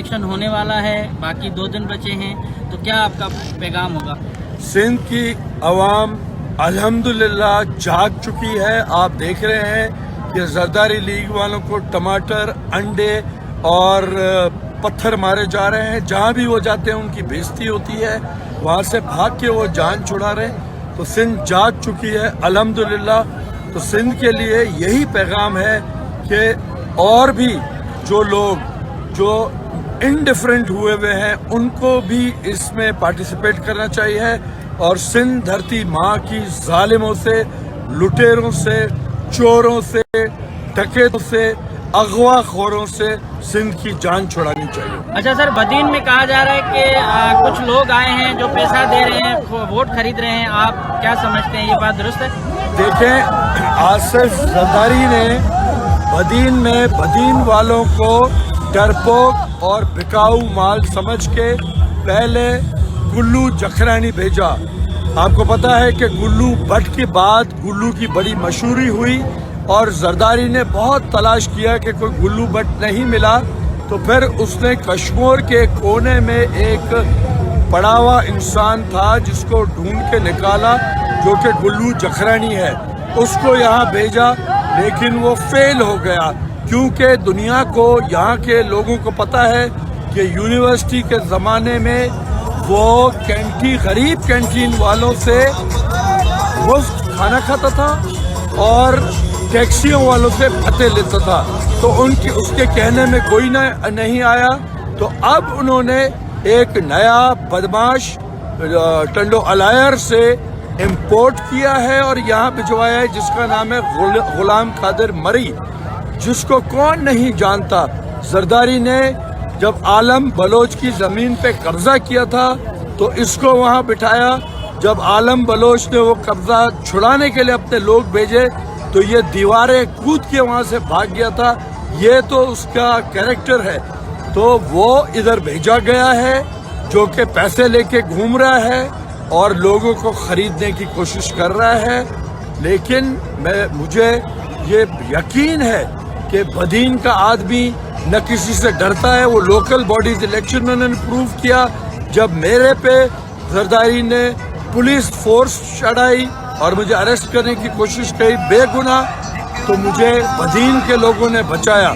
Election होने वाला है, बाकी 2 दिन बचे हैं, तो क्या आपका पैगाम होगा? सिंध की अवाम अल्हम्दुलिल्लाह जाग चुकी है। आप देख रहे हैं कि जरदारी लीग वालों को टमाटर, अंडे और पत्थर मारे जा रहे हैं। जहां भी वो जाते हैं उनकी बेइज्जती होती है, वहां से भाग के वो जान छुड़ा रहे हैं। तो सिंध जाग चुकी है अल्हम्दुलिल्लाह। तो सिंध के लिए यही पैगाम है कि और भी जो लोग जो इंडिफरेंट हुए हैं उनको भी इसमें पार्टिसिपेट करना चाहिए और सिंध धरती माँ की जालिमों से, लुटेरों से, चोरों से, डकैतों से, अगवा खोरों से सिंध की जान छुड़ानी चाहिए। अच्छा सर, बदीन में कहा जा रहा है कि कुछ लोग आए हैं जो पैसा दे रहे हैं, वोट खरीद रहे हैं, आप क्या समझते हैं, ये बात दुरुस्त है? देखें, आसिफ जरदारी ने बदीन में बदीन वालों को डरपोक और बिकाऊ माल समझ के पहले गुल्लू जखरानी भेजा। आपको पता है कि गुल्लू भट्ट के बाद गुल्लू की बड़ी मशहूरी हुई और जरदारी ने बहुत तलाश किया कि कोई गुल्लू भट्ट नहीं मिला, तो फिर उसने कश्मीर के कोने में एक पड़ा हुआ इंसान था जिसको ढूंढ के निकाला, जो कि गुल्लू जखरानी है। उसको यहाँ भेजा लेकिन वो फेल हो गया, क्योंकि दुनिया को, यहाँ के लोगों को पता है कि यूनिवर्सिटी के ज़माने में वो गरीब कैंटीन वालों से मुफ्त खाना खाता था और टैक्सियों वालों से भत्ते लेता था। तो उसके कहने में कोई नहीं आया, तो अब उन्होंने एक नया बदमाश टंडो अलायर से इंपोर्ट किया है और यहाँ भिजवाया है, जिसका नाम है गुलाम कादिर मरी, जिसको कौन नहीं जानता। जरदारी ने जब आलम बलोच की जमीन पे कब्जा किया था तो इसको वहाँ बिठाया। जब आलम बलोच ने वो कब्जा छुड़ाने के लिए अपने लोग भेजे तो ये दीवारें कूद के वहाँ से भाग गया था। ये तो उसका कैरेक्टर है। तो वो इधर भेजा गया है जो कि पैसे लेके घूम रहा है और लोगों को खरीदने की कोशिश कर रहा है। लेकिन मुझे ये यकीन है कि बदीन का आदमी न किसी से डरता है। वो लोकल बॉडीज इलेक्शन में उन्होंने प्रूव किया। जब मेरे पे जरदारी ने पुलिस फोर्स चढ़ाई और मुझे अरेस्ट करने की कोशिश की बेगुनाह, तो मुझे बदीन के लोगों ने बचाया।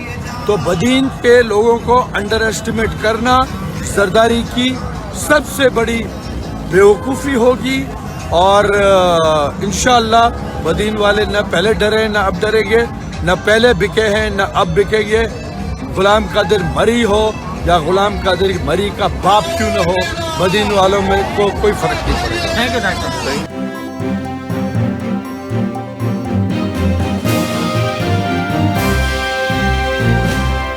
तो बदीन के लोगों को अंडर एस्टिमेट करना जरदारी की सबसे बड़ी बेवकूफ़ी होगी और इंशाअल्लाह बदीन वाले न पहले डरे न अब डरेंगे, न पहले बिके हैं न अब बिकेंगे। गुलाम कादिर मरी हो या गुलाम कादिर मरी का बाप क्यों न हो, बदीन वालों में को कोई फर्क नहीं पड़ेगा। Thank you doctor.